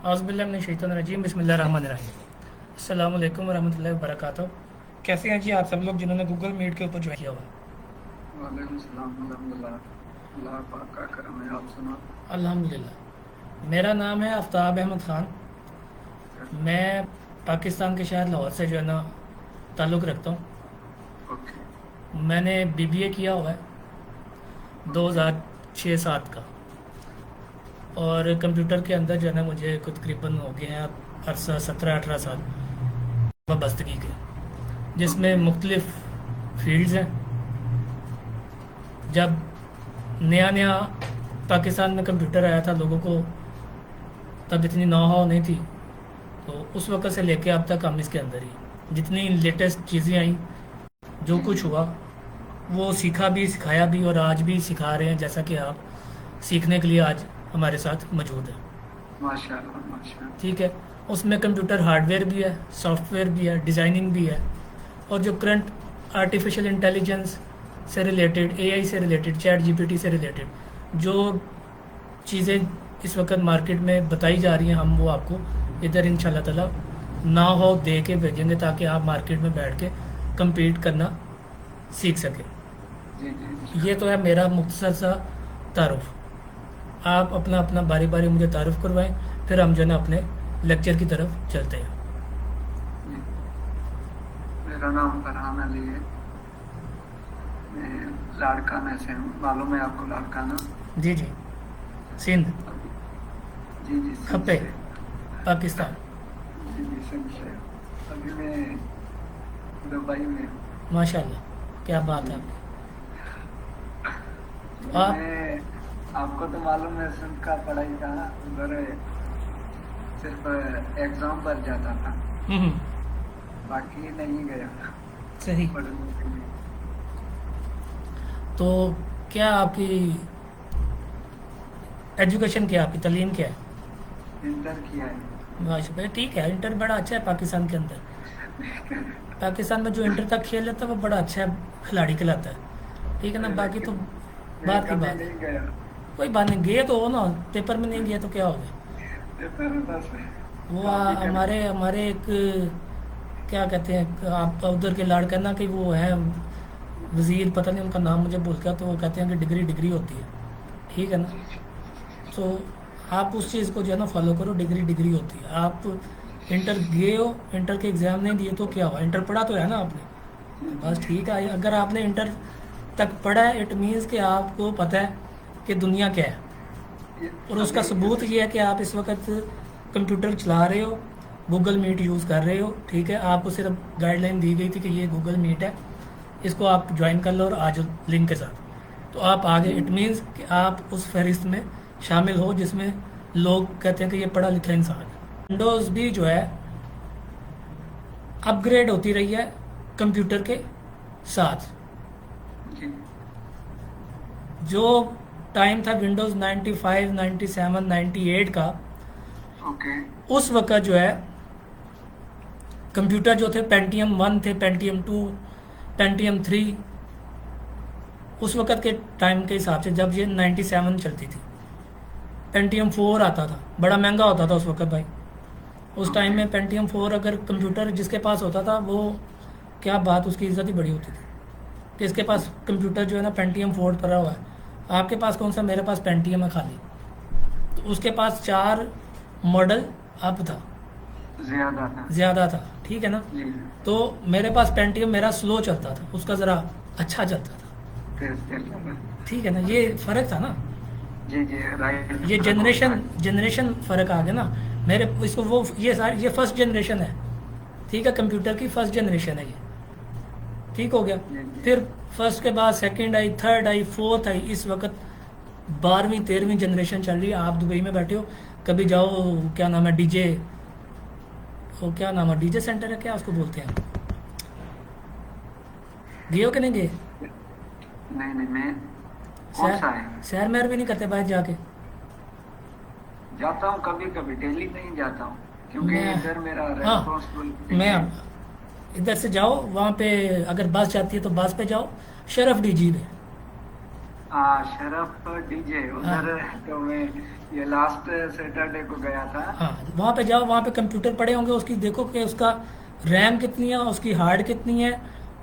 औज़ुबिल्लाहिमिनश्शैतानिर्रजीम बिस्मिल्लाहिर्रहमानिर्रहीम। अस्सलाम वालेकुम वरहमतुल्लाहि वबरकातुहू। कैसे हैं जी आप सब लोग जिन्होंने गूगल मीट के ऊपर ज्वाइन किया हुआ? वालेकुम सलाम अल्हम्दुलिल्लाह। अल्लाह पाक का करम है। आप सुनाओ। अल्हम्दुलिल्लाह। मेरा नाम है आफ्ताब अहमद ख़ान। मैं पाकिस्तान के शहर लाहौर से जो है ना ताल्लुक़ रखता हूँ। ओके। मैंने बीबीए किया हुआ है ओके। 2006-7 का, और कंप्यूटर के अंदर जो है ना मुझे कुछ तकरीबन हो गए हैं अरसा 17-18 साल वाबस्तगी के, जिसमें ओके। मुख्तलिफ़ फील्ड्स हैं। जब नया नया पाकिस्तान में कंप्यूटर आया था, लोगों को तब इतनी नो हाउ नहीं थी, तो उस वक़्त से लेके अब तक हम इसके अंदर ही जितनी लेटेस्ट चीज़ें आई, जो जी कुछ जी। हुआ वो सीखा भी, सिखाया भी, और आज भी सिखा रहे हैं, जैसा कि आप सीखने के लिए आज हमारे साथ मौजूद है। माशाल्लाह माशाल्लाह। ठीक है। उसमें कंप्यूटर हार्डवेयर भी है, सॉफ्टवेयर भी है, डिज़ाइनिंग भी है, और जो करंट आर्टिफिशियल इंटेलिजेंस से रिलेटेड, एआई से रिलेटेड, चैट जीपीटी से रिलेटेड जो चीज़ें इस वक्त मार्केट में बताई जा रही हैं, हम वो आपको इधर इंशाल्लाह ताला ना हो दे के भेजेंगे, ताकि आप मार्केट में बैठ के compete करना सीख सकें। जी जी ये इंशाल्लाह। तो है मेरा मुख्तसर सा तारुफ। आप अपना अपना बारी बारी मुझे तारुफ करवाएं, फिर हम जो है ना अपने लेक्चर की तरफ चलते हैं। जी। मेरा नाम फरहान अली है। मैं लाड़काना से हूँ। मालूम है आपको लाड़काना? जी जी। सिंध। अभी। जी जी सिंध खप्पे। से। पाकिस्तान। जी जी सिंध से। अभी मैं दुबई में हूँ। माशाल्लाह, क्या बात जी। है आपकी। तो जी आप। मैं आपको तो मालूम है सिंध का पढ़ाई का उधर सिर्फ एग्जाम पर जाता था। हम्म। बाकी नहीं गया सही। पढ़ने के लिए। तो क्या आपकी एजुकेशन, क्या आपकी तालीम क्या है? इंटर किया है। माशा ठीक है, इंटर बड़ा अच्छा है पाकिस्तान के अंदर। पाकिस्तान में जो इंटर तक खेल लेता है वो बड़ा अच्छा खिलाड़ी कहलाता है। ठीक है ना, बाकी तो लेकिन मैं बात की कभी बात है। नहीं गया। कोई बात नहीं, गए तो हो ना, पेपर में नहीं गए तो क्या हो गया। पेपर बस वो कॉपी करके। हमारे हमारे एक, क्या कहते हैं, आप उधर के लाड़का ना कि वो है वज़ीर, पता नहीं उनका नाम मुझे भूल गया, तो वो कहते हैं कि डिग्री डिग्री होती है। ठीक है ना। तो आप उस चीज़ को जो है ना फॉलो करो, डिग्री डिग्री होती है। आप इंटर गए हो, इंटर के एग्ज़ाम नहीं दिए तो क्या हुआ, इंटर पढ़ा तो है ना जी आपने, जी बस ठीक है। अगर आपने इंटर तक पढ़ा है, इट मीन्स कि आपको पता है कि दुनिया क्या है। ये और उसका अभी सबूत ये है कि आप इस वक्त कंप्यूटर चला रहे हो, गूगल मीट यूज़ कर रहे हो। ठीक है, आपको सिर्फ गाइडलाइन दी गई थी कि ये गूगल मीट है, इसको आप ज्वाइन कर लो और आ जाओ लिंक के साथ, तो आप आगे। जी इट मीन्स कि आप उस फहरिस्त में शामिल हो जिसमें लोग कहते हैं कि ये पढ़ा लिखा इंसान है। विंडोज़ भी जो है अपग्रेड होती रही है कंप्यूटर के साथ। जी। जो टाइम था विंडोज़ 95, 97, 98 का, ओके। उस वक्त जो है कंप्यूटर जो थे पेंटियम 1 थे, पेंटियम 2, पेंटियम 3, उस वक्त के टाइम के हिसाब से जब ये 97 चलती थी। पेंटियम 4 आता था, बड़ा महंगा होता था उस वक्त भाई। उस टाइम ओके। में पेंटियम 4 अगर कंप्यूटर जिसके पास होता था, वो क्या बात, उसकी इज़्ज़त ही बड़ी होती थी कि इसके पास कंप्यूटर जो है ना पेंटियम 4 पड़ा हुआ है। आपके पास कौन सा, मेरे पास पेंटियम है खाली। तो उसके पास 4 मॉडल अप था, ज्यादा था। ज़्यादा था। ठीक है ना। जी। तो मेरे पास पेंटियम मेरा स्लो चलता था, उसका ज़रा अच्छा चलता था। तेज चल रहा। ठीक है ना, ये फ़र्क था ना। जी जी राइट। ये फर्क होता जनरेशन है। जनरेशन फ़र्क आ गया ना। मेरे इसको वो ये सारी, ये फर्स्ट जनरेशन है। ठीक है, कंप्यूटर की फर्स्ट जनरेशन है ये। ठीक हो गया। जी जी। फिर फर्स्ट के बाद सेकंड आई, थर्ड आई, फोर्थ आई, इस वक्त 12वीं 13वीं जनरेशन चल रही है। आप दुबई में बैठे हो, कभी जाओ, क्या नाम है, डीजे, वो क्या नाम है, डीजे सेंटर है क्या उसको बोलते हैं, गए हो कि नहीं गए? नहीं नहीं मैं कौन सैर, सा है? सैर मैर भी नहीं करते बाहर जाके? जाता हूँ कभी कभी, डेली नहीं जाता हूँ क्योंकि मैं, इधर मेरा हाँ, रेस्पॉन्सिबिलिटी मैं है। इधर से जाओ वहाँ पे, अगर बस जाती है तो बस पे जाओ, शरफ डीजी पे। शरफ डीजे हाँ उधर। तो मैं ये लास्ट सैटरडे को गया था। हाँ, वहाँ पे जाओ, वहाँ पे कंप्यूटर पड़े होंगे, उसकी देखो कि उसका रैम कितनी है, उसकी हार्ड कितनी है,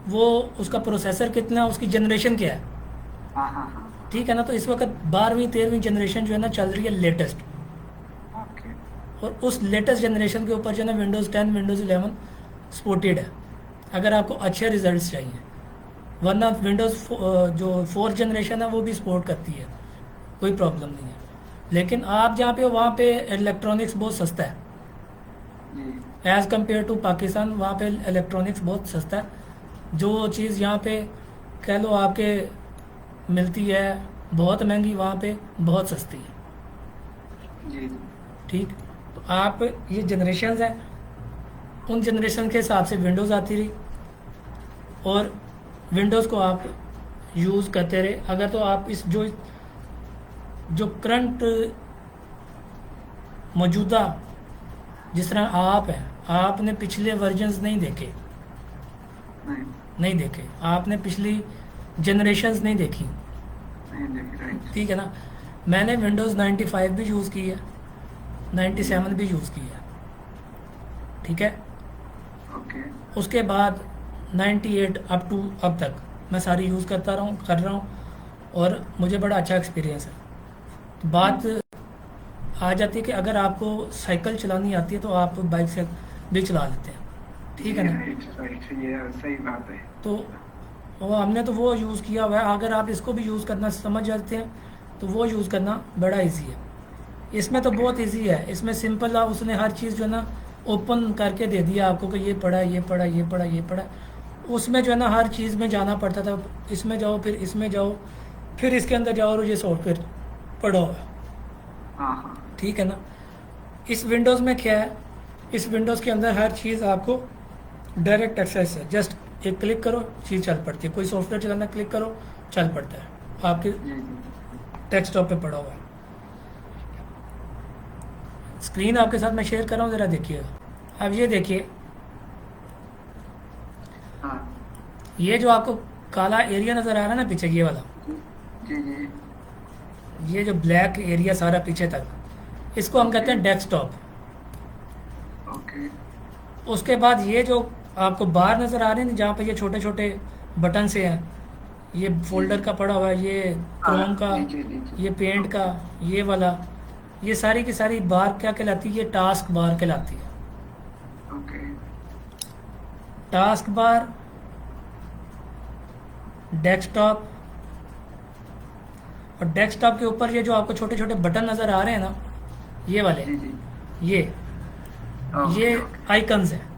वो उसका प्रोसेसर कितना है, उसकी जनरेशन क्या है। हाँ हाँ हाँ हाँ। ठीक है ना। तो इस वक्त 12वीं 13वीं जनरेशन जो है ना चल रही है लेटेस्ट, ओके। और उस लेटेस्ट जनरेशन के ऊपर जो है ना विंडोज़ 10 विंडोज़ 11 सपोर्टेड है, अगर आपको अच्छे रिजल्ट्स चाहिए। वरना विंडोज़ जो 4th जनरेशन है वो भी सपोर्ट करती है, कोई प्रॉब्लम नहीं है। लेकिन आप जहाँ पे हो वहाँ पे इलेक्ट्रॉनिक्स बहुत सस्ता है जी। As compare to Pakistan. वहाँ पे इलेक्ट्रॉनिक्स बहुत सस्ता है। जो चीज़ यहाँ पे कह लो आपके मिलती है बहुत महंगी, वहाँ पे बहुत सस्ती है। जी जी। ठीक। तो आप ये जनरेशन्स हैं, उन जनरेशन के हिसाब से विंडोज़ आती रही, और विंडोज़ को आप यूज़ करते रहे। अगर तो आप इस जो जो करंट मौजूदा, जिस तरह आप हैं, आपने पिछले वर्जन्स नहीं देखे, नहीं नहीं देखे, आपने पिछली जनरेशन्स नहीं देखी। नहीं देखी, राइट। ठीक है ना। मैंने विंडोज़ 95 भी यूज़ की है, 97 भी यूज़ की है। ठीक है। ओके। उसके बाद 98 अप टू अब तक मैं सारी यूज़ कर रहा हूँ, और मुझे बड़ा अच्छा एक्सपीरियंस है। तो बात आ जाती है कि अगर आपको साइकिल चलानी आती है तो आप बाइक से भी चला लेते हैं। ठीक है जी ना। राइट राइट, ये सही बात है। तो वो हमने तो वो यूज़ किया हुआ है। अगर आप इसको भी यूज़ करना समझ जाते हैं तो वो यूज़ करना बड़ा इजी है। इसमें तो ओके। बहुत इजी है, इसमें सिंपल है, उसने हर चीज़ जो है ना ओपन करके दे दिया आपको कि ये पढ़ा, ये पढ़ा, ये पढ़ा, ये पढ़ा। उसमें जो है ना हर चीज़ में जाना पड़ता था, इसमें जाओ, फिर इसमें जाओ, फिर इसके अंदर जाओ और ये सॉफ्टवेयर पढ़ो। हाँ हाँ। ठीक है ना। इस विंडोज़ में क्या है, इस विंडोज़ के अंदर हर चीज़ आपको डायरेक्ट एक्सेस है। जस्ट एक क्लिक करो, चीज़ चल पड़ती है। कोई सॉफ्टवेयर चलाना, क्लिक करो, चल पड़ता है, आपके जी जी। डेस्कटॉप पे पड़ा हुआ है। स्क्रीन आपके साथ मैं शेयर कर रहा हूँ, ज़रा देखिएगा। अब ये देखिए, हाँ। ये जो आपको काला एरिया नज़र आ रहा है ना पीछे, ये वाला, जी जी जी। ये जो ब्लैक एरिया सारा पीछे तक, इसको हम कहते हैं डेस्कटॉप। ओके। उसके बाद ये जो आपको बार नज़र आ रहे हैं ना, जहाँ पे ये छोटे छोटे बटन से हैं, ये जी फोल्डर जी। का पड़ा हुआ है, ये हाँ, क्रोम का, नीचे नीचे। ये पेंट का, ओके। ये वाला, ये सारी की सारी बार क्या कहलाती है? ये टास्क बार कहलाती है। ओके। टास्क बार, डेस्कटॉप, और डेस्कटॉप के ऊपर ये जो आपको छोटे छोटे बटन नज़र आ रहे हैं ना, ये वाले, जी जी। ये ओके ये ओके। आइकन्स हैं।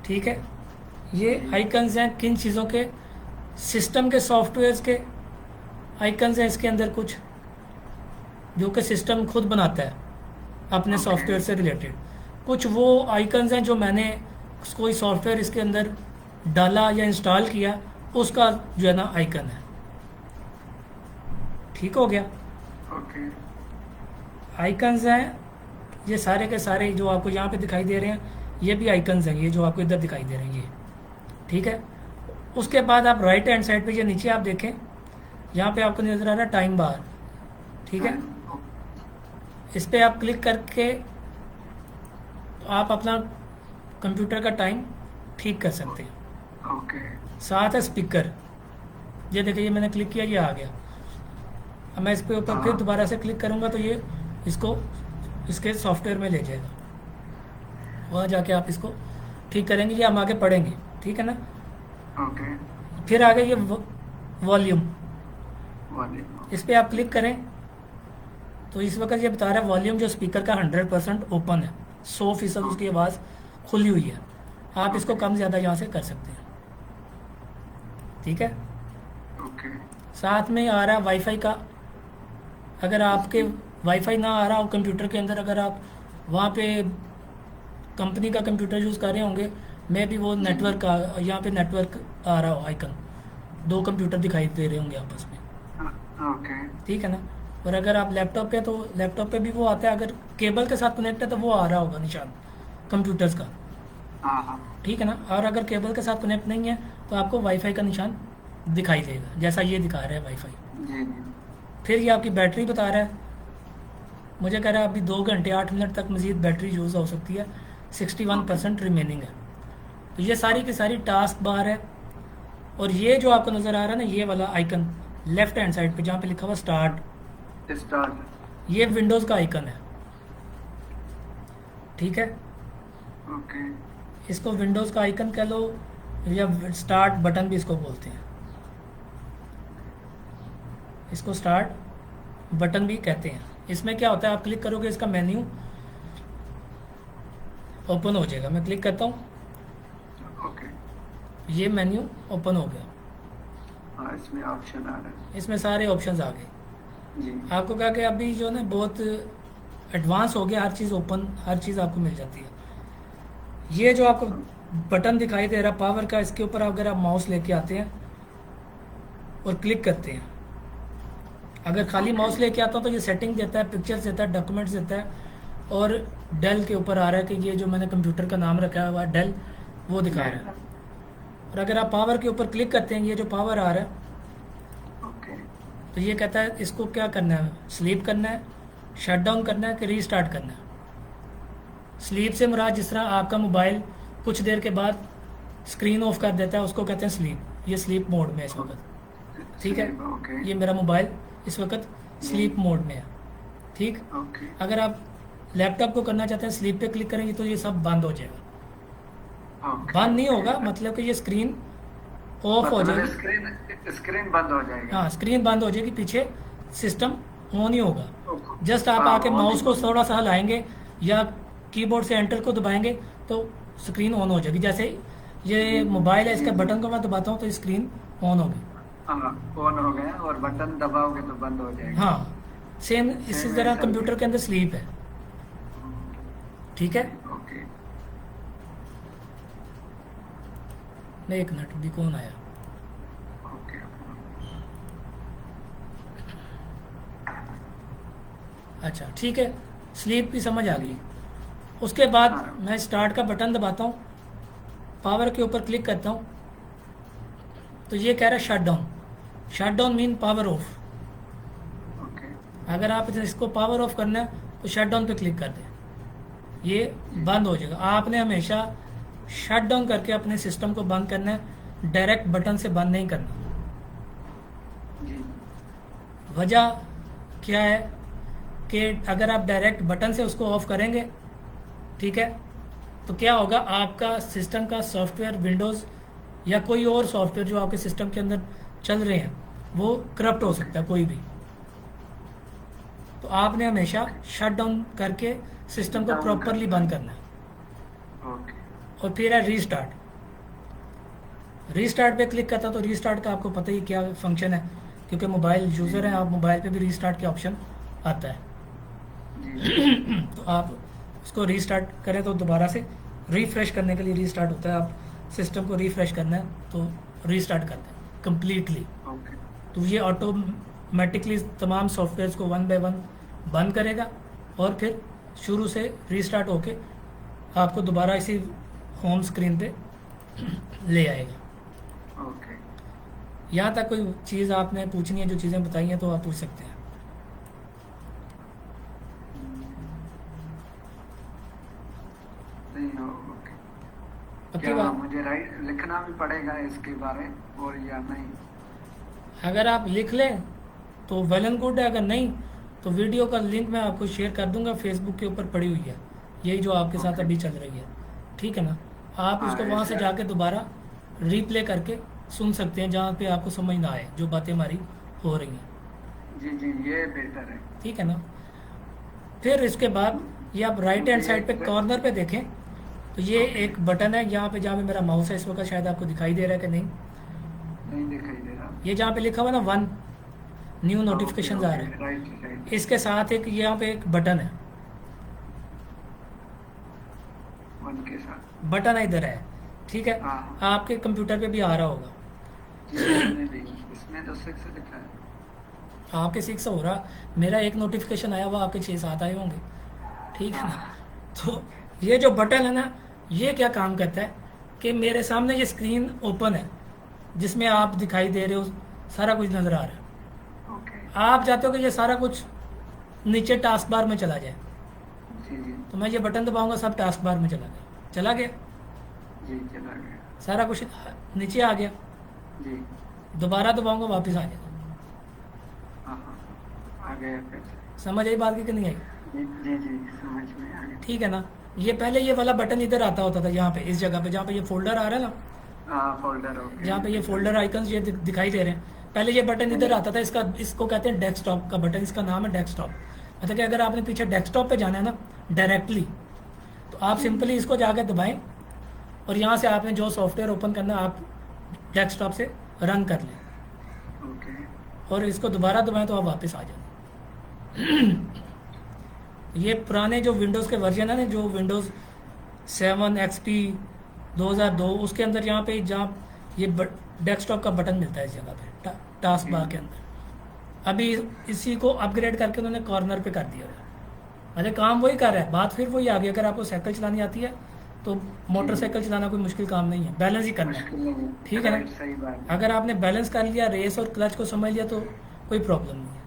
ठीक है। ये जी। आइकन्स हैं किन चीज़ों के? सिस्टम के, सॉफ्टवेयर्स के आइकन्स हैं इसके अंदर कुछ, जो कि सिस्टम खुद बनाता है अपने ओके। सॉफ्टवेयर से रिलेटेड। कुछ वो आइकन्स हैं जो मैंने कोई सॉफ्टवेयर इसके अंदर डाला या इंस्टॉल किया, उसका जो है ना आइकन है। ठीक हो गया। ओके। आइकन्स हैं ये सारे के सारे जो आपको यहाँ पे दिखाई दे रहे हैं, ये भी आइकन्स हैं, ये जो आपको इधर दिखाई दे रहे हैं ये। ठीक है। उसके बाद आप राइट हैंड साइड पे ये नीचे आप देखें, यहाँ पे आपको नज़र आ रहा है टाइम बार। ठीक है। टाइम। इस पर आप क्लिक करके आप अपना कंप्यूटर का टाइम ठीक कर सकते हैं। ओके। साथ है स्पीकर, ये देखिए, ये मैंने क्लिक किया, ये आ गया। अब मैं इस पे ऊपर फिर हाँ। दोबारा से क्लिक करूँगा तो ये इसको इसके सॉफ्टवेयर में ले जाएगा, वहाँ जाके आप इसको ठीक करेंगे या हम आगे पढ़ेंगे। ठीक है ना। ओके। फिर आगे ये वॉल्यूम, वाले। इस पर आप क्लिक करें तो इस वक्त ये बता रहा है वॉल्यूम जो स्पीकर का 100% ओपन है, 100% उसकी आवाज़ खुली हुई है। आप इसको कम ज़्यादा यहाँ से कर सकते हैं। ठीक है। ओके। साथ में आ रहा है वाईफाई का। अगर आपके वाईफाई ना आ रहा हो कंप्यूटर के अंदर, अगर आप वहाँ पे कंपनी का कंप्यूटर यूज़ कर रहे होंगे, मे भी वो जी। नेटवर्क का, यहाँ पे नेटवर्क आ रहा हो आइकन, दो कंप्यूटर दिखाई दे रहे होंगे आपस में। ओके। ठीक है ना। और अगर आप लैपटॉप पे, तो लैपटॉप पे भी वो आता है, अगर केबल के साथ कनेक्ट है तो वो आ रहा होगा निशान कंप्यूटर्स का। हाँ हाँ। ठीक है ना। और अगर केबल के साथ कनेक्ट नहीं है तो आपको वाईफाई का निशान दिखाई देगा, जैसा ये दिखा रहा है वाईफाई। जी जी। फिर ये आपकी बैटरी बता रहा है, मुझे कह रहा है अभी 2 घंटे 8 मिनट तक मज़ीद बैटरी यूज़ हो सकती है, 61% रिमेनिंग है। तो ये सारी की सारी टास्क बार है। और ये जो आपको नज़र आ रहा है ना, ये वाला आइकन लेफ्ट हैंड साइड पे जहाँ पे लिखा हुआ स्टार्ट, स्टार्ट। ये विंडोज़ का आइकन है, ठीक है। ओके। इसको विंडोज़ का आइकन कह लो या स्टार्ट बटन भी इसको बोलते हैं, इसको स्टार्ट बटन भी कहते हैं। इसमें क्या होता है, आप क्लिक करोगे इसका मेन्यू ओपन हो जाएगा। मैं क्लिक करता हूँ, ओके। ये मेन्यू ओपन हो गया, हाँ, इसमें ऑप्शन आ रहा है। इसमें सारे ऑप्शंस आ गए। जी। आपको कहा कि अभी जो ना बहुत एडवांस हो गया, हर चीज़ ओपन, हर चीज़ आपको मिल जाती है। ये जो आपको बटन दिखाई दे रहा पावर का, इसके ऊपर अगर आप माउस लेके आते हैं और क्लिक करते हैं, अगर खाली माउस लेके आता हूँ तो ये सेटिंग देता है, पिक्चर्स देता है, डॉक्यूमेंट्स देता है, और डेल के ऊपर आ रहा है कि ये जो मैंने कंप्यूटर का नाम रखा हुआ है डेल, वो दिखा रहा है। और अगर आप पावर के ऊपर क्लिक करते हैं, ये जो पावर आ रहा है, ओके। तो ये कहता है इसको क्या करना है, स्लीप करना है, शट डाउन करना है कि रीस्टार्ट करना है। स्लीप से मुराद जिस तरह आपका मोबाइल कुछ देर के बाद स्क्रीन ऑफ कर देता है, उसको कहते हैं स्लीप। ये स्लीप मोड में है इस वक्त, ठीक है। ओके। ये मेरा मोबाइल इस वक्त स्लीप मोड में है, ठीक। ओके। अगर आप लैपटॉप को करना चाहते हैं, स्लीप पे क्लिक करेंगे तो ये सब बंद हो जाएगा। ओके। बंद नहीं होगा, मतलब कि ये स्क्रीन ऑफ हो मतलब जाएगी। स्क्रीन बंद हो जाएगी। हाँ, स्क्रीन बंद हो जाएगी, पीछे सिस्टम ऑन ही होगा। ओके। जस्ट आप हाँ, आके on माउस ही को होगा। थोड़ा सा हिलाएंगे या कीबोर्ड से एंटर को दबाएंगे तो स्क्रीन ऑन हो जाएगी। जैसे ये मोबाइल है, इसका बटन को मैं दबाता हूँ तो स्क्रीन ऑन होगी। हाँ, ऑन हो गया, और बटन दबाओगे तो बंद हो जाएगा। हाँ, सेम इसी Same तरह ऐसा ही कंप्यूटर है। के अंदर स्लीप है, ठीक है। ओके। नहीं, एक मिनट, भी कौन आया? ओके। अच्छा, ठीक है, स्लीप की समझ आ गई। उसके बाद हाँ। मैं स्टार्ट का बटन दबाता हूँ, पावर के ऊपर क्लिक करता हूँ, तो ये कह रहा है shut down. Shut down mean power of. Okay. अगर आप इसको पावर ऑफ करना है तो शट डाउन पे क्लिक कर दें, ये बंद हो जाएगा। आपने हमेशा शट डाउन करके अपने सिस्टम को बंद करना है, डायरेक्ट बटन से बंद नहीं करना। जी। वजह क्या है कि अगर आप डायरेक्ट बटन से उसको ऑफ करेंगे, ठीक है, तो क्या होगा, आपका सिस्टम का सॉफ्टवेयर, विंडोज़ या कोई और सॉफ्टवेयर जो आपके सिस्टम के अंदर चल रहे हैं, वो करप्ट हो सकता है कोई भी। तो आपने हमेशा शट डाउन करके सिस्टम को Down प्रॉपरली करना बंद करना है। ओके। और फिर है रीस्टार्ट। रीस्टार्ट पे क्लिक करता तो रीस्टार्ट का आपको पता ही क्या फंक्शन है, क्योंकि मोबाइल यूज़र हैं आप, मोबाइल पे भी रीस्टार्ट के ऑप्शन आता है। जी। तो आप उसको रीस्टार्ट करें तो दोबारा से रिफ़्रेश करने के लिए रीस्टार्ट होता है। आप सिस्टम को रिफ़्रेश करना है तो रीस्टार्ट करते हैं कम्प्लीटली। ओके। तो ये ऑटोमेटिकली तमाम सॉफ्टवेयर्स को वन बाय वन बंद करेगा और फिर शुरू से रीस्टार्ट होके आपको दोबारा इसी होम स्क्रीन पे ले आएगा। ओके। यहाँ तक कोई चीज़ आपने पूछनी है, जो चीज़ें बताई हैं तो आप पूछ सकते हैं। नहीं हो। ओके। पक्की क्या बात? मुझे राइट लिखना भी पड़ेगा इसके बारे और या नहीं? अगर आप लिख लें तो वेल एंड गुड है, अगर नहीं तो वीडियो का लिंक मैं आपको शेयर कर दूंगा, फेसबुक के ऊपर पड़ी हुई है, यही जो आपके साथ Okay. अभी चल रही है, ठीक है ना। आप हाँ, उसको वहाँ से ऐसे- जाके दोबारा रीप्ले करके सुन सकते हैं, जहाँ पे आपको समझ ना आए जो बातें हमारी हो रही हैं, जी जी, ये बेहतर है। ठीक है ना। फिर इसके बाद ये आप राइट हैंड साइड पे कॉर्नर पे देखें तो ये एक बटन है, यहाँ पे जहाँ पे मेरा माउस है इस वक्त, शायद आपको दिखाई दे रहा है कि नहीं, नहीं दिखाई दे रहा। ये जहाँ पे लिखा हुआ ना 1 न्यू नोटिफिकेशन आ रहे हैं, राइट राइट। इसके साथ एक यहाँ पे एक बटन है, वन के साथ बटन इधर है, ठीक है। हाँ। आपके कंप्यूटर पे भी आ रहा होगा, इसमें भी, इसमें तो 6 लिखा है। आपके 6 हो रहा, मेरा एक नोटिफिकेशन आया हुआ, आपके 6-7 आए होंगे, ठीक है ना। तो ये जो बटन है ना, ये क्या काम करता है कि मेरे सामने ये स्क्रीन ओपन है, जिसमें आप दिखाई दे रहे हो, सारा कुछ नज़र आ रहा है। ओके। आप चाहते हो कि ये सारा कुछ नीचे टास्क बार में चला जाए, जी जी। तो मैं ये बटन दबाऊंगा, सब टास्क बार में चला गया, चला गया, जी चला गया। सारा कुछ नीचे आ गया। जी। दोबारा दबाऊंगा, वापस आ जाएगा। हाँ हाँ, आ गया फिर से। समझ आई बात की नहीं आई? जी जी जी, समझ में आ गया। ठीक है ना। ये पहले ये वाला बटन इधर आता होता था, यहाँ पे इस जगह पे जहाँ पे ये फोल्डर आ रहा है ना, हाँ, फोल्डर हो गया। जहाँ पे ये फोल्डर आइकन्स ये दिखाई दे रहे हैं, पहले ये बटन इधर आता था। इसको कहते हैं डेस्कटॉप का बटन, इसका नाम है डेस्कटॉप। मतलब कि अगर आपने पीछे डेस्कटॉप पे जाना है ना डायरेक्टली, तो आप सिंपली इसको जाके दबाएं और यहाँ से आपने जो सॉफ्टवेयर ओपन करना है आप डेस्कटॉप से रन कर लें, ओके। और इसको दोबारा दबाएं तो आप वापस आ जाए। ये पुराने जो विंडोज़ के वर्जन है ना, जो विंडोज़ 7 XP 2002, उसके अंदर यहाँ पे जहाँ ये डेस्कटॉप का बटन मिलता है इस जगह पे टास्क बार के अंदर। अभी इसी को अपग्रेड करके उन्होंने कॉर्नर पे कर दिया है। मतलब काम वही कर रहा है, बात फिर वही आ गई। अगर आपको साइकिल चलानी आती है तो मोटरसाइकिल चलाना कोई मुश्किल काम नहीं है, बैलेंस ही करना है। मुश्किल नहीं है। ठीक है ना। राइट, सही बात है। अगर आपने बैलेंस कर लिया, रेस और क्लच को समझ लिया, तो कोई प्रॉब्लम नहीं है।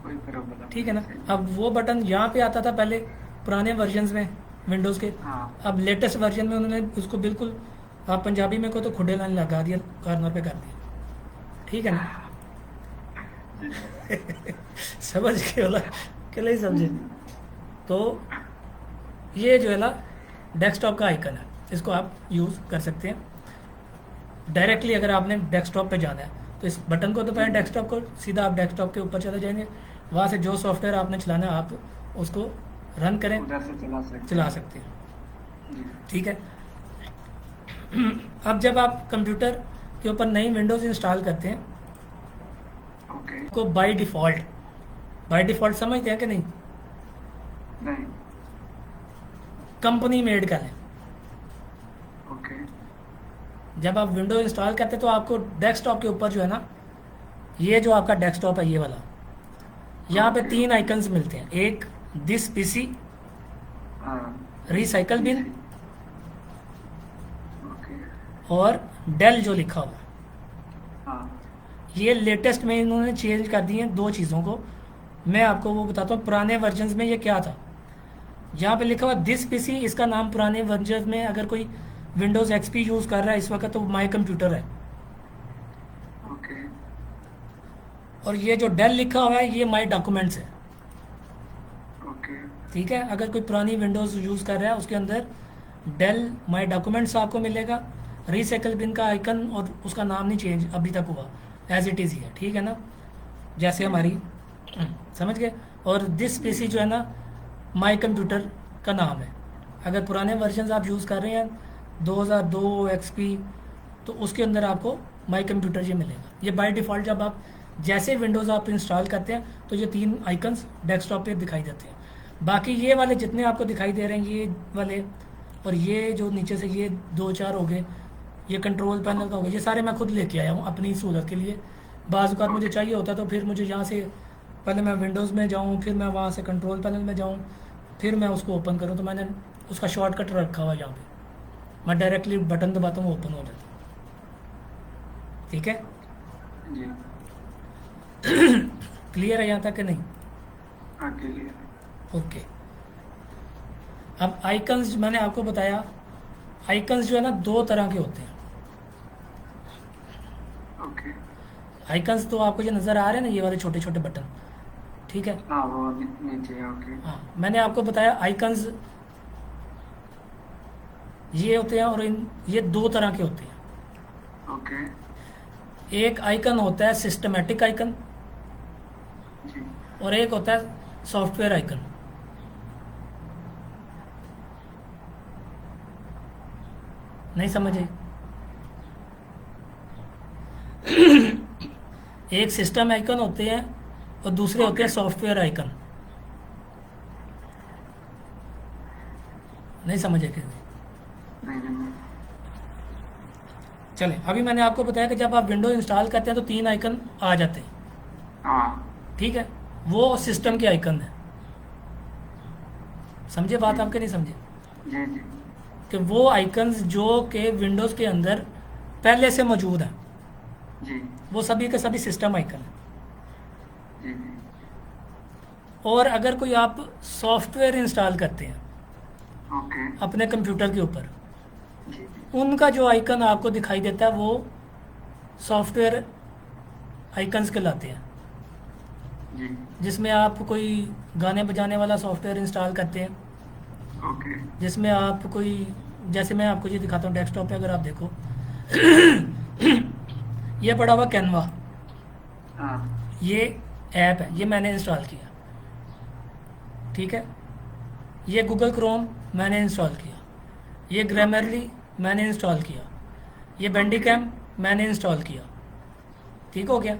कोई प्रॉब्लम। ठीक है ना। अब वो बटन यहाँ पे आता था पहले पुराने वर्जन्स में विंडोज़ के। हाँ। अब लेटेस्ट वर्जन में उन्होंने उसको बिल्कुल, आप पंजाबी में को तो खुडे लाइन लगा दिया, कॉर्नर पे कर दिया। ठीक है ना। समझ के बोला कि नहीं समझे? तो ये जो है ना डेस्कटॉप का आइकन है, इसको आप यूज़ कर सकते हैं डायरेक्टली। अगर आपने डेस्कटॉप पे जाना है तो इस बटन को दबाएं, डेस्कटॉप को, सीधा आप डेस्कटॉप के ऊपर चले जाएंगे। वहाँ से जो सॉफ्टवेयर आपने चलाना है आप उसको रन करें, उधर से चला सकते हैं। जी। ठीक है। अब जब आप कंप्यूटर के ऊपर नई विंडोज़ इंस्टॉल करते हैं ओके। को बाय डिफ़ॉल्ट समझते हैं कि नहीं? नहीं। कंपनी मेड का है। ओके। जब आप विंडोज इंस्टॉल करते हैं तो आपको डेस्कटॉप के ऊपर जो है ना, ये जो आपका डेस्कटॉप है ये वाला, यहाँ पे 3 आइकन्स मिलते हैं। एक दिस पीसी, हाँ। Recycle bin, okay. और डेल जो लिखा हुआ है। हाँ। ये लेटेस्ट में इन्होंने चेंज कर दिए हैं 2 चीज़ों को। मैं आपको वो बताता हूँ। पुराने वर्जन्स में ये क्या था, यहाँ पे लिखा हुआ दिस पीसी, इसका नाम पुराने वर्जन में अगर कोई विंडोज़ XP यूज़ कर रहा है इस वक्त तो माई कंप्यूटर है। ओके। और ये जो डेल लिखा हुआ है ये माई डॉक्यूमेंट्स है। ओके। ठीक है। अगर कोई पुरानी विंडोज़ यूज़ कर रहा है उसके अंदर डेल माई डॉक्यूमेंट्स आपको मिलेगा। रिसाइकल बिन का आइकन और उसका नाम नहीं चेंज अभी तक हुआ, एज इट इज़ ही है। ठीक है ना, जैसे हमारी समझ गए। और दिस पीसी जो है ना माई कंप्यूटर का नाम है। अगर पुराने वर्जन आप यूज़ कर रहे हैं 2002 XP, तो उसके अंदर आपको माई कंप्यूटर ये मिलेगा। ये बाय डिफ़ॉल्ट जब आप जैसे विंडोज़ आप इंस्टॉल करते हैं तो ये 3 आइकन्स डेस्कटॉप पे दिखाई देते हैं। बाकी ये वाले जितने आपको दिखाई दे रहे हैं ये वाले, और ये जो नीचे से ये 2-4 हो गए, ये कंट्रोल पैनल का हो गया, ये सारे मैं खुद लेके आया हूँ अपनी सहूलत के लिए। बाज़ औक़ात मुझे चाहिए होता तो फिर मुझे यहाँ से पहले मैं विंडोज़ में जाऊँ, फिर मैं वहाँ से कंट्रोल पैनल में जाऊँ, फिर मैं उसको ओपन करूँ। तो मैंने उसका शॉर्टकट रखा हुआ यहाँ पे, मैं डायरेक्टली बटन दबाता हूँ, ओपन हो जाता है। ठीक है। जी। क्लियर है यहाँ तक कि नहीं? आगे लिए। ओके। अब आइकन्स मैंने आपको बताया, आइकन्स जो है ना 2 तरह के होते हैं। ओके। आइकन्स तो आपको ये नज़र आ रहे हैं ना, ये वाले छोटे छोटे बटन। ठीक है। हाँ, वो नीचे। ओके। हाँ, मैंने आपको बताया आइकन्स ये होते हैं, और ये 2 तरह के होते हैं। ओके। एक आइकन होता है सिस्टमेटिक आइकन, जी। और एक होता है सॉफ्टवेयर आइकन। नहीं समझे? एक सिस्टम आइकन होते हैं और दूसरे होते हैं सॉफ्टवेयर आइकन। नहीं समझे कि नहीं। चले, अभी मैंने आपको बताया कि जब आप विंडोज इंस्टॉल करते हैं तो 3 आइकन आ जाते हैं। हाँ। ठीक है। वो सिस्टम के आइकन है। समझे बात आपके? नहीं समझे? जी जी। कि वो आइकन्स जो कि विंडोज़ के अंदर पहले से मौजूद हैं। जी वो सभी के सभी सिस्टम आइकन है। जी जी। और अगर कोई आप सॉफ्टवेयर इंस्टॉल करते हैं ओके। अपने कंप्यूटर के ऊपर, जी जी उनका जो आइकन आपको दिखाई देता है वो सॉफ्टवेयर आइकन्स कहलाते हैं। जी। जिसमें आप कोई गाने बजाने वाला सॉफ्टवेयर इंस्टॉल करते हैं, ओके। जिसमें आप कोई, जैसे मैं आपको ये दिखाता हूँ डेस्कटॉप पे, अगर आप देखो ये पड़ा हुआ कैनवा, हाँ। ये ऐप है, ये मैंने इंस्टॉल किया। ठीक है, ये गूगल क्रोम मैंने इंस्टॉल किया, ये ग्रामरली मैंने इंस्टॉल किया, ये बैंडिकैम मैंने इंस्टॉल किया। ठीक हो गया।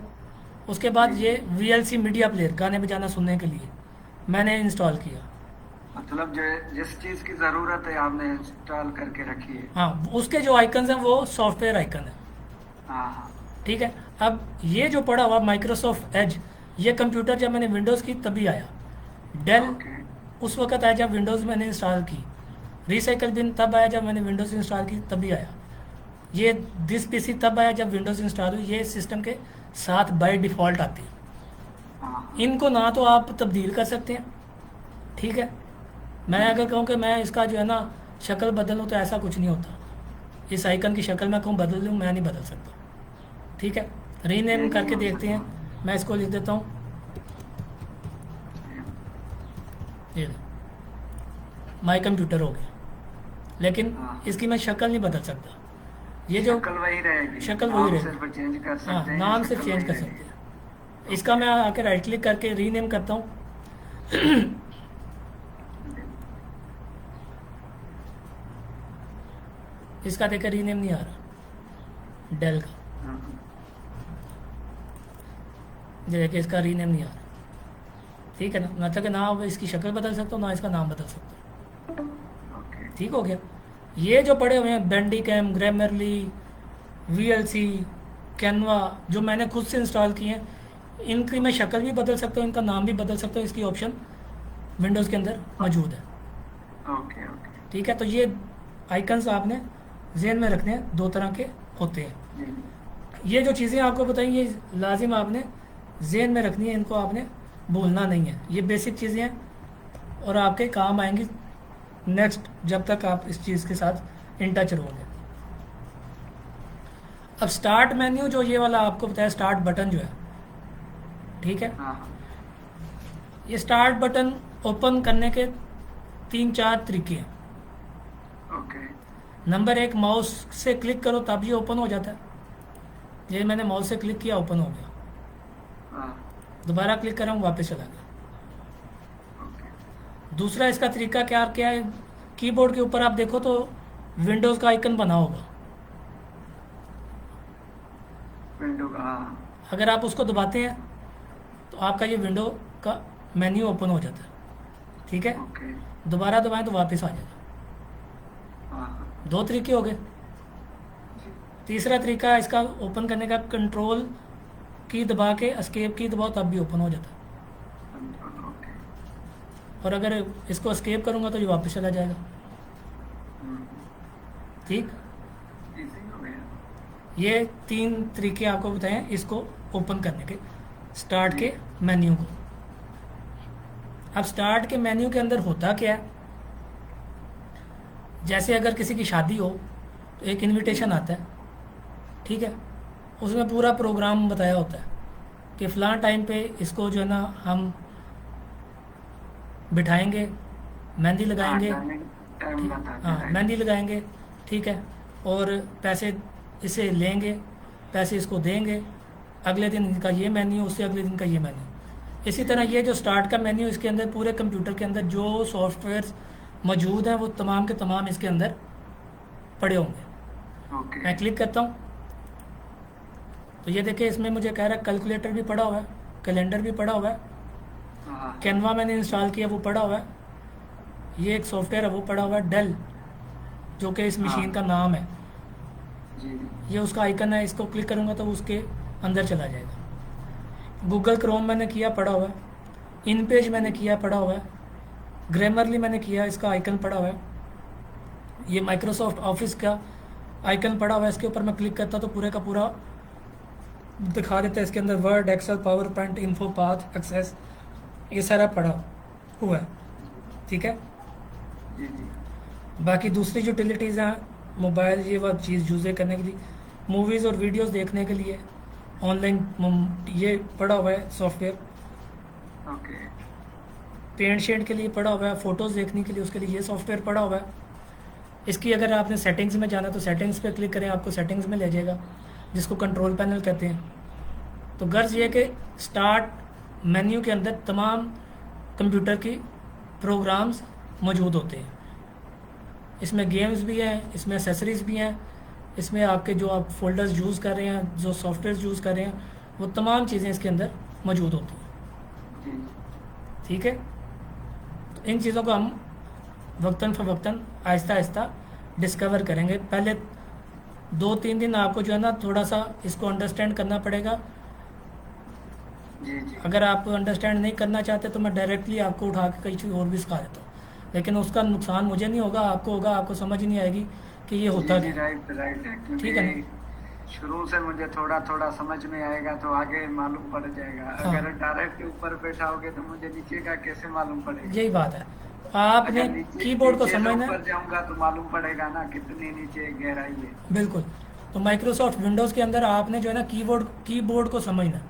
उसके बाद ये VLC मीडिया प्लेयर गाने बजाना सुनने के लिए मैंने इंस्टॉल किया। मतलब जो जिस चीज की जरूरत है आपने इंस्टॉल करके रखी है। हाँ, उसके जो आइकन्स हैं वो सॉफ्टवेयर आइकन है। हाँ हाँ। ठीक है। अब ये जो पड़ा हुआ माइक्रोसॉफ्ट एज, ये कंप्यूटर जब मैंने विंडोज़ की तभी आया। Dell okay. उस वक्त आया जब विंडोज़ मैंने इंस्टॉल की। रिसाइकल बिन तब आया जब मैंने विंडोज़ इंस्टॉल की तभी आया। ये दिस PC तब आया जब विंडोज़ इंस्टॉल हुई। ये सिस्टम के साथ बाय डिफ़ॉल्ट आती है। हाँ इनको ना तो आप तब्दील कर सकते हैं, ठीक है। मैं अगर कहूँ कि मैं इसका जो है ना शक्ल बदलूँ तो ऐसा कुछ नहीं होता। इस आइकन की शक्ल मैं कहूँ बदल लूँ, मैं नहीं बदल सकता। ठीक है, रीनेम करके देखते हैं। मैं इसको लिख देता हूँ, ये माई कंप्यूटर हो गया, लेकिन हाँ। इसकी मैं शक्ल नहीं बदल सकता। ये जो शक्ल वही रहेगी। शक्ल वही नाम रहेगी। सिर्फ चेंज कर सकते हाँ, हैं। नाम शक्ल सिर्फ चेंज वही कर रहेगी। सकते हैं। इसका मैं आके राइट क्लिक करके रीनेम करता हूँ। इसका देखकर रीनेम नहीं आ रहा, डेल का। हाँ, ये देखिए इसका रीनेम नहीं आ रहा। ठीक है ना, मतलब कि ना इसकी शक्ल बदल सकता हूँ ना इसका नाम बदल सकता हूँ। ओके। ठीक हो गया। ये जो पड़े हुए हैं बैंडिकैम, ग्रामरली, VLC, कैनवा, जो मैंने खुद से इंस्टॉल किए हैं, इनकी मैं शक्ल भी बदल सकता हूँ, इनका नाम भी बदल सकता हूँ। इसकी ऑप्शन विंडोज़ के अंदर मौजूद है। ओके। ओके। ठीक है, तो ये आइकन्स आपने ज़हन में रखने हैं, दो तरह के होते हैं। जी ये जो चीज़ें आपको बताई ये लाजिम आपने ज़हन में रखनी है, इनको आपने भूलना नहीं है। ये बेसिक चीज़ें हैं और आपके काम आएंगी नेक्स्ट, जब तक आप इस चीज़ के साथ इन टच रहोगे। अब स्टार्ट मेन्यू जो ये वाला आपको बताया, स्टार्ट बटन जो है, ठीक है, हाँ। ये स्टार्ट बटन ओपन करने के 3-4 तरीके हैं। ओके। नंबर 1, माउस से क्लिक करो तब ये ओपन हो जाता है। ये मैंने माउस से क्लिक किया, ओपन हो गया। हाँ। दोबारा क्लिक कर रहा हूँ, वापस चला गया। ओके। दूसरा इसका तरीका क्या क्या है, कीबोर्ड के ऊपर आप देखो तो विंडोज़ का आइकन बना होगा। विंडो का, हाँ। अगर आप उसको दबाते हैं तो आपका ये विंडो का मेन्यू ओपन हो जाता है। ठीक है, ओके। दोबारा दबाएं तो वापस आ जाएगा। हाँ। 2 तरीके हो गए। तीसरा तरीका इसका ओपन करने का, कंट्रोल की दबा के एस्केप की दबाओ तब भी ओपन हो जाता है। ओके। और अगर इसको एस्केप करूँगा तो ये वापस चला जाएगा। हम्म, ठीक, इजी हो गया। ये 3 तरीके आपको बताए हैं इसको ओपन करने के, स्टार्ट के मेन्यू को। अब स्टार्ट के मेन्यू के अंदर होता क्या है, जैसे अगर किसी की शादी हो तो एक इनविटेशन आता है। ठीक है, उसमें पूरा प्रोग्राम बताया होता है कि फ़लाँ टाइम पे इसको जो है ना हम बिठाएंगे, मेहंदी लगाएंगे। टाइम ठीक, बताते हाँ, हैं। मेहंदी लगाएंगे। ठीक है, और पैसे इसे लेंगे, पैसे इसको देंगे। अगले दिन इनका ये मेन्यू, उससे अगले दिन का ये मेन्यू। इसी तरह ये जो स्टार्ट का मेन्यू, इसके अंदर पूरे कंप्यूटर के अंदर जो सॉफ्टवेयर मौजूद हैं वो तमाम के तमाम इसके अंदर पड़े होंगे। ओके। मैं क्लिक करता हूँ तो ये देखिए इसमें मुझे कह रहा है कैलकुलेटर भी पड़ा हुआ है, कैलेंडर भी पड़ा हुआ है, हाँ। कैनवा मैंने इंस्टॉल किया वो पड़ा हुआ है, ये एक सॉफ्टवेयर है वो पड़ा हुआ है, डेल, जो कि इस मशीन का नाम है। जी। ये उसका आइकन है, इसको क्लिक करूँगा तो उसके अंदर चला जाएगा। गूगल क्रोम मैंने किया, पड़ा हुआ है। इन पेज मैंने किया, पड़ा हुआ है। ग्रामरली मैंने किया, इसका आइकन पड़ा हुआ है। ये माइक्रोसॉफ्ट ऑफिस का आइकन पड़ा हुआ है, इसके ऊपर मैं क्लिक करता तो पूरे का पूरा दिखा देते हैं इसके अंदर Word, Excel, PowerPoint, InfoPath, Access, ये सारा पड़ा हुआ है। ठीक है। जी जी। बाकी दूसरी यूटिलिटीज़ हैं, मोबाइल ये वह चीज़ यूज़ करने के लिए, मूवीज़ और वीडियोस देखने के लिए ऑनलाइन ये पड़ा हुआ है सॉफ्टवेयर। ओके। पेंट शेड के लिए पड़ा हुआ है, फ़ोटोज़ देखने के लिए उसके लिए ये सॉफ्टवेयर पड़ा हुआ है। इसकी अगर आपने सेटिंग्स में जाना तो सेटिंग्स पे क्लिक करें, आपको सेटिंग्स में ले जाएगा, जिसको कंट्रोल पैनल कहते हैं। तो गर्ज ये कि स्टार्ट मेन्यू के अंदर तमाम कंप्यूटर की प्रोग्राम्स मौजूद होते हैं। इसमें गेम्स भी हैं, इसमें एसेसरीज़ भी हैं, इसमें आपके जो आप फोल्डर्स यूज़ कर रहे हैं, जो सॉफ्टवेयर यूज़ कर रहे हैं, वो तमाम चीज़ें इसके अंदर मौजूद होती हैं। जी। ठीक है। तो इन चीज़ों को हम वक्तन फ़वक्तन आहिस्ता आहिस्ता डिस्कवर करेंगे। पहले 2-3 दिन आपको जो है ना थोड़ा सा इसको अंडरस्टैंड करना पड़ेगा। जी जी। अगर आप अंडरस्टैंड नहीं करना चाहते तो मैं डायरेक्टली आपको उठा के कई चीज़ और भी सिखा देता हूँ, लेकिन उसका नुकसान मुझे नहीं होगा, आपको होगा, आपको समझ ही नहीं आएगी कि ये होता जी जी, क्या। राइट राइट है, ठीक है क्योंकि शुरू से मुझे थोड़ा थोड़ा समझ में आएगा तो आगे मालूम पड़ जाएगा। हाँ। अगर डायरेक्ट ऊपर बैठाओगे तो मुझे नीचे का कैसे मालूम पड़ेगा। यही बात है। आपने अगर नीचे कीबोर्ड को नीचे से समझना है। ऊपर जाऊंगा तो मालूम पड़ेगा ना कितनी नीचे गहराई है। बिल्कुल। तो माइक्रोसॉफ्ट विंडोज़ के अंदर आपने जो है ना कीबोर्ड को समझना है,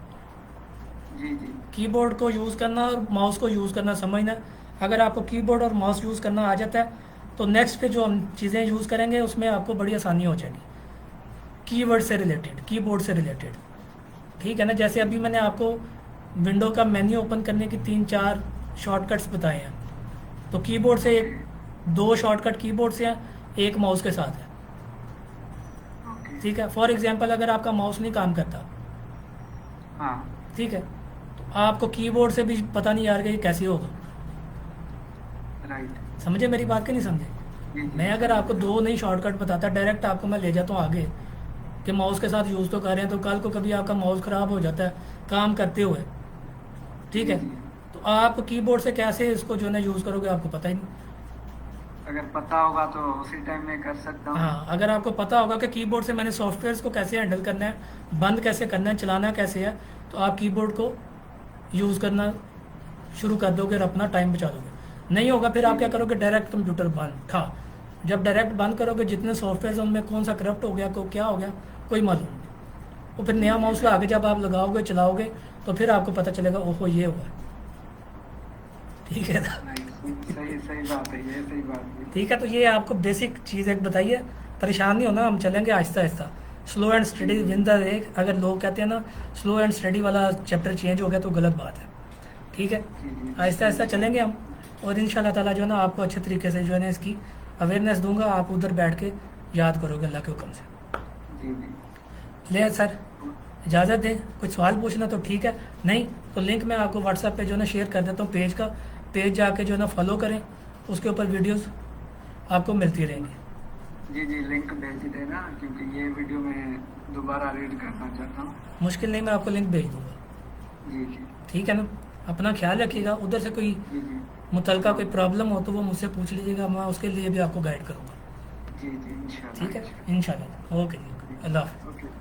जी जी। कीबोर्ड को यूज़ करना और माउस को यूज़ करना समझना। अगर आपको कीबोर्ड और माउस यूज़ करना आ जाता है तो नेक्स्ट पे जो हम चीज़ें यूज़ करेंगे उसमें आपको बड़ी आसानी हो जाएगी, कीवर्ड से रिलेटेड, कीबोर्ड से रिलेटेड। ठीक है ना। जैसे अभी मैंने आपको विंडो का मेन्यू ओपन करने की 3-4 शॉर्टकट्स बताए हैं, तो कीबोर्ड से 2 शॉर्टकट कीबोर्ड से हैं, एक माउस के साथ है। ओके। ठीक है। फॉर एग्जांपल अगर आपका माउस नहीं काम करता, हाँ। ठीक है, तो आपको कीबोर्ड से भी पता नहीं यार कि ये कैसे होगा। राइट। समझे मेरी बात कि नहीं समझे। जी जी। मैं अगर आपको 2 नई शॉर्टकट बताता, डायरेक्ट आपको मैं ले जाता हूँ आगे कि माउस के साथ यूज़ तो कर रहे हैं, तो कल को कभी आपका माउस ख़राब हो जाता है काम करते हुए, ठीक है, जी, जी। तो आप कीबोर्ड से कैसे इसको जो है ना यूज़ करोगे, आपको पता ही नहीं। अगर पता होगा तो उसी टाइम में कर सकता हूँ। हाँ, अगर आपको पता होगा कि कीबोर्ड से मैंने सॉफ्टवेयर्स को कैसे हैंडल करना है, बंद कैसे करना है, चलाना कैसे है, तो आप कीबोर्ड को यूज़ करना शुरू कर दोगे और अपना टाइम बचा दोगे। नहीं होगा फिर आप क्या करोगे, डायरेक्ट कंप्यूटर बंद था। जब डायरेक्ट बंद करोगे, जितने सॉफ्टवेयर हैं उनमें कौन सा करप्ट हो गया, को क्या हो गया, कोई मालूम नहीं। वो फिर नया माउस ला के जब आप लगाओगे, चलाओगे, तो फिर आपको पता चलेगा ओहो ये हुआ। ठीक है ना। नहीं, सही सही बात है, ये सही बात है। ठीक है। तो ये आपको बेसिक चीज़ एक बताइए, परेशान नहीं होना, हम चलेंगे Aahista Aahista, slow and study win the रे। अगर लोग कहते हैं ना स्लो एंड स्टडी वाला चैप्टर चेंज हो गया तो गलत बात है। ठीक है। जी जी। आहिस्ता आहिस्ता चलेंगे हम, और इंशाल्लाह ताला जो है ना आपको अच्छे तरीके से जो है ना इसकी अवेयरनेस दूंगा, आप उधर बैठ के याद करोगे अल्लाह के हुक्म से। जी जी। ले सर इजाज़त दें, कुछ सवाल पूछना तो ठीक है, नहीं तो लिंक मैं आपको व्हाट्सएप पे जो है ना शेयर कर देता हूँ पेज का, पेज जाके जो है ना फॉलो करें, उसके ऊपर वीडियोस आपको मिलती रहेंगी। जी जी, लिंक भेज देना क्योंकि ये वीडियो मैं दोबारा रीड करना चाहता हूँ। मुश्किल नहीं, मैं आपको लिंक भेज दूँगा। जी जी। ठीक है ना। अपना ख्याल रखिएगा, उधर से कोई जी जी। मुतलका कोई प्रॉब्लम हो तो वो मुझसे पूछ लीजिएगा, मैं उसके लिए भी आपको गाइड करूँगा। जी जी, इंशाल्लाह। ठीक है, इंशाल्लाह। ओके जी, अल्लाह हाफ़िज़। ओके।